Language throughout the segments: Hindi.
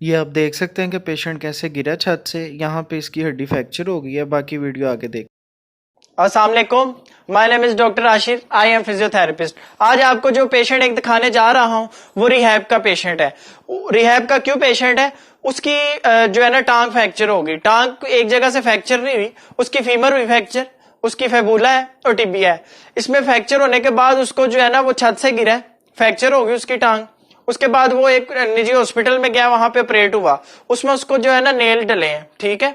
ये आप देख सकते हैं कि पेशेंट कैसे गिरा छत से, यहाँ पे इसकी हड्डी फ्रैक्चर हो गई है। बाकी वीडियो आगे देख। अस्सलाम वालेकुम, my name is doctor Ashir, I am physiotherapist. आज आपको जो पेशेंट एक दिखाने जा रहा हूं वो रिहैब का पेशेंट है। रिहैब का क्यों पेशेंट है? उसकी जो है ना टांग फ्रैक्चर होगी। टांग एक जगह से फ्रैक्चर नहीं हुई, उसकी फीमर हुई फ्रैक्चर, उसकी फेबुला है और टिबिया है। इसमें फ्रैक्चर होने के बाद उसको जो है ना वो छत से गिरा है, फ्रैक्चर होगी उसकी टांग। उसके बाद वो एक निजी हॉस्पिटल में गया, वहां पे ऑपरेट हुआ। उसमें उसको जो है ना नेल डले हैं, ठीक है,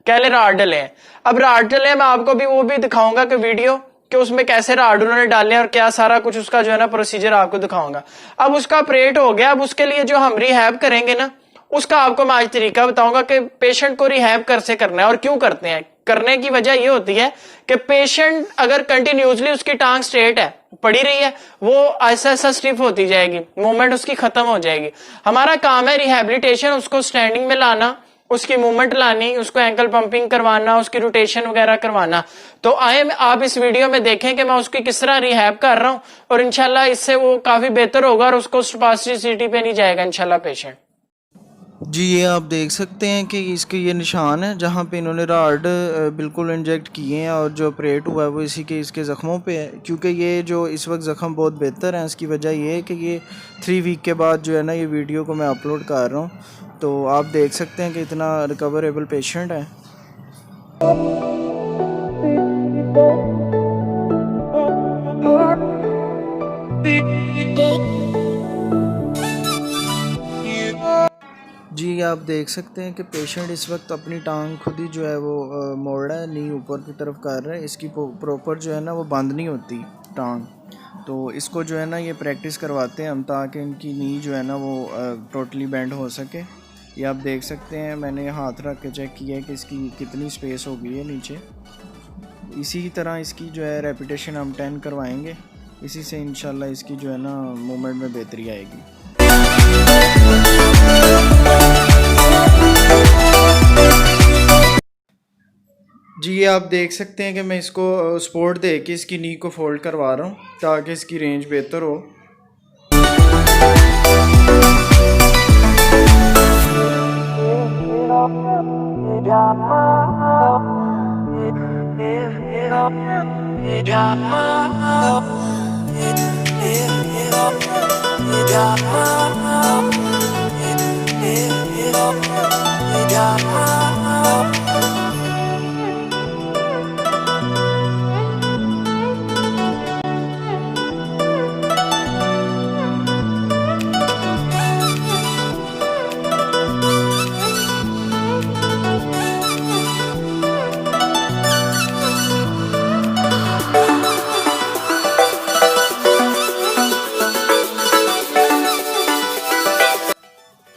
कहले राड डले हैं। अब राड डले मैं आपको भी वो भी दिखाऊंगा कि वीडियो कि उसमें कैसे राड उन्होंने डाले हैं और क्या सारा कुछ उसका जो है ना प्रोसीजर आपको दिखाऊंगा। अब उसका ऑपरेट हो गया। अब उसके लिए जो हम रिहैब करेंगे ना, उसका आपको मैं आज तरीका बताऊंगा कि पेशेंट को रिहैब कैसे करना है और क्यों करते हैं। करने की वजह ये होती है कि पेशेंट अगर कंटिन्यूसली उसकी टांग स्ट्रेट है, पड़ी रही है, वो ऐसा ऐसा स्टिफ होती जाएगी, मूवमेंट उसकी खत्म हो जाएगी। हमारा काम है रिहैबिलिटेशन, उसको स्टैंडिंग में लाना, उसकी मूवमेंट लानी, उसको एंकल पंपिंग करवाना, उसकी रोटेशन वगैरह करवाना। तो आए आप इस वीडियो में देखें कि मैं उसकी किस तरह रिहैब कर रहा हूं और इंशाल्लाह इससे वो काफी बेहतर होगा और उसको स्पास्टिसिटी पे नहीं जाएगा इंशाल्लाह पेशेंट। जी ये आप देख सकते हैं कि इसके ये निशान है जहाँ पे इन्होंने राड बिल्कुल इंजेक्ट किए हैं और जो ऑपरेट हुआ है वो इसी के इसके ज़ख्मों पे है। क्योंकि ये जो इस वक्त ज़ख्म बहुत बेहतर हैं, इसकी वजह ये है कि ये 3 वीक के बाद जो है ना ये वीडियो को मैं अपलोड कर रहा हूँ। तो आप देख सकते हैं कि इतना रिकवरेबल पेशेंट है। जी आप देख सकते हैं कि पेशेंट इस वक्त अपनी टांग खुद ही जो है वो मोड़ रहा है, नी ऊपर की तरफ कर रहा है। इसकी प्रॉपर जो है ना वो बंद नहीं होती टांग, तो इसको जो है ना ये प्रैक्टिस करवाते हैं हम ताकि इनकी नी जो है ना वो टोटली बेंड हो सके। ये आप देख सकते हैं, मैंने हाथ रख के चेक किया है कि इसकी कितनी स्पेस हो गई है नीचे। इसी तरह इसकी जो है रेपिटेशन हम 10 करवाएंगे, इसी से इंशाल्लाह इसकी जो है ना मूवमेंट में बेहतरी आएगी। जी ये आप देख सकते हैं कि मैं इसको सपोर्ट दे के इसकी नी को फोल्ड करवा रहा हूँ ताकि इसकी रेंज बेहतर हो।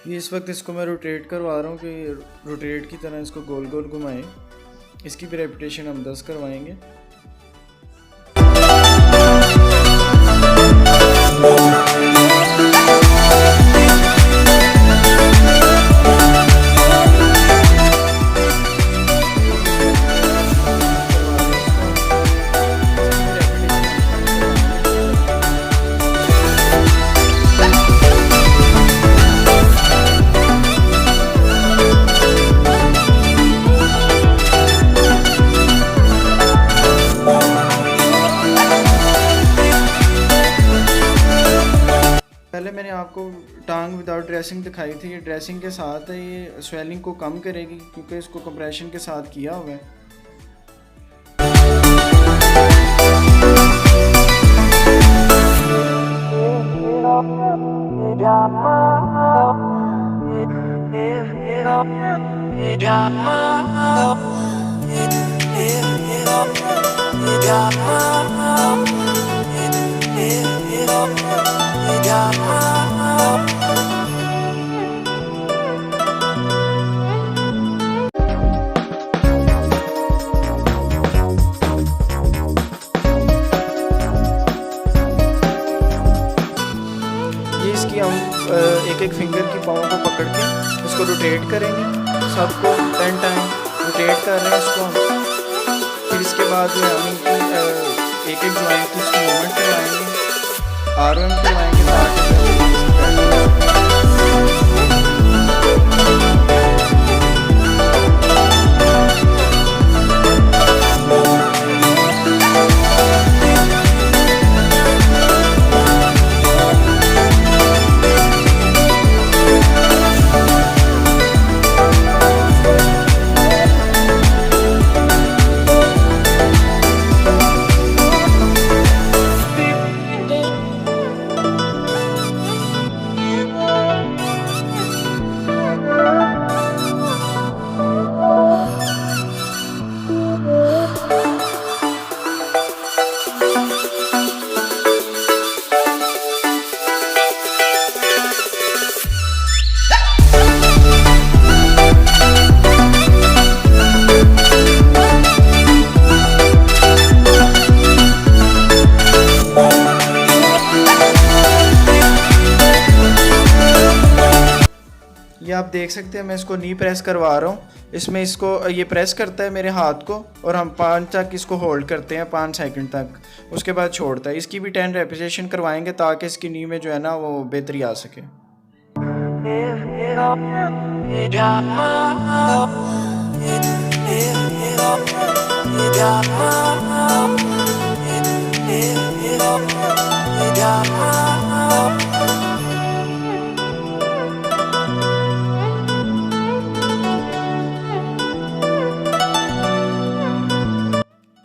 ये इस वक्त इसको मैं रोटेट करवा रहा हूँ कि रोटेट की तरह इसको गोल गोल घुमाएं। इसकी भी रेपिटेशन हम 10 करवाएंगे। पहले मैंने आपको टांग विदाउट ड्रेसिंग दिखाई थी। ये ड्रेसिंग के साथ है, ये स्वेलिंग को कम करेगी क्योंकि इसको कंप्रेशन के साथ किया हुआ है। ये इसकी हम एक एक फिंगर की पाँव को पकड़ के इसको रोटेट करेंगे, सबको 10 टाइम रोटेट कर रहे हैं इसको हम। फिर इसके बाद जो हम इनकी एक एक जॉइंट की इसकी मूवमेंट करवाएंगे, आर्म करवाएंगे ताकि आप देख सकते हैं मैं इसको नी प्रेस करवा रहा हूँ। इसमें इसको ये प्रेस करता है मेरे हाथ को और हम 5 तक इसको होल्ड करते हैं, 5 सेकंड तक, उसके बाद छोड़ता है। इसकी भी 10 रेपिटेशन करवाएंगे ताकि इसकी नी में जो है ना वो बेहतरी आ सके।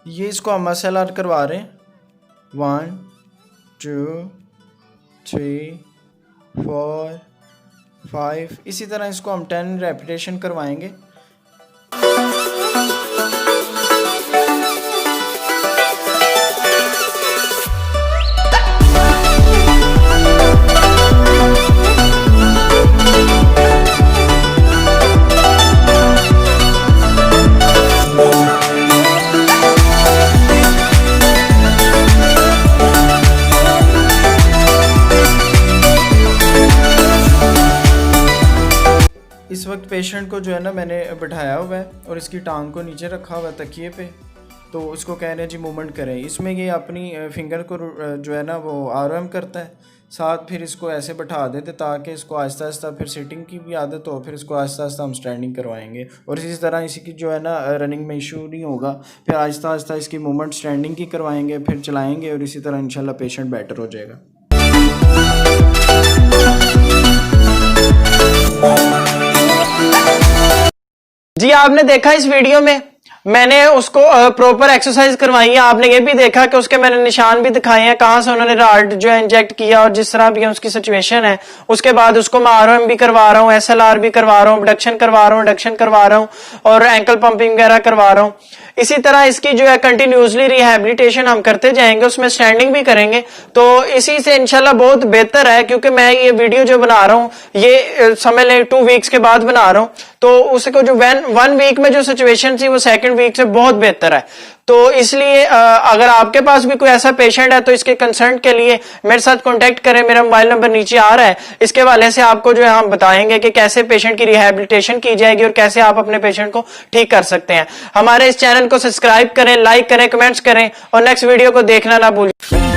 ये इसको हम मसल करवा रहे हैं। 1 2 3 4 5, इसी तरह इसको हम 10 रेपिटेशन करवाएंगे। इस वक्त पेशेंट को जो है ना मैंने बिठाया हुआ है और इसकी टांग को नीचे रखा हुआ है तकिए पे, तो उसको कह रहे हैं जी मूवमेंट करें। इसमें ये अपनी फिंगर को जो है ना वो आराम करता है, साथ फिर इसको ऐसे बैठा देते ताकि इसको आहिस्ता आहिस्ता फिर सिटिंग की भी आदत हो, फिर इसको आहिस्ता आहिस्ता हम स्टैंडिंग करवाएंगे और इसी तरह इसकी जो है ना रनिंग में इशू नहीं होगा। फिर आहिस्ता आहिस्ता इसकी मूवमेंट स्टैंडिंग की करवाएंगे, फिर चलाएँगे और इसी तरह इंशाल्लाह पेशेंट बेटर हो जाएगा। जी आपने देखा इस वीडियो में मैंने उसको प्रॉपर एक्सरसाइज करवाई है। आपने ये भी देखा कि उसके मैंने निशान भी दिखाए हैं कहां से उन्होंने रॉड जो है इंजेक्ट किया और जिस तरह भी उसकी सिचुएशन है। उसके बाद उसको मैं आरओएम भी करवा रहा हूँ, एसएलआर भी करवा रहा हूँ, एडक्शन करवा रहा हूँ और एंकल पंपिंग वगैरह करवा रहा हूँ। इसी तरह इसकी जो है कंटिन्यूसली रिहैबिलिटेशन हम करते जाएंगे, उसमें स्टैंडिंग भी करेंगे, तो इसी से इंशाल्लाह बहुत बेहतर है। क्योंकि मैं ये वीडियो जो बना रहा हूँ ये समझ लें 2 वीक्स के बाद बना रहा हूँ, तो उसको जो 1 वीक में जो सिचुएशन थी वो 2nd वीक से बहुत बेहतर है। तो इसलिए अगर आपके पास भी कोई ऐसा पेशेंट है तो इसके कंसर्न के लिए मेरे साथ कांटेक्ट करें। मेरा मोबाइल नंबर नीचे आ रहा है, इसके हवाले से आपको जो है हम बताएंगे कि कैसे पेशेंट की रिहैबिलिटेशन की जाएगी और कैसे आप अपने पेशेंट को ठीक कर सकते हैं। हमारे इस चैनल को सब्सक्राइब करें, लाइक करें, कमेंट्स करें और नेक्स्ट वीडियो को देखना ना भूलें।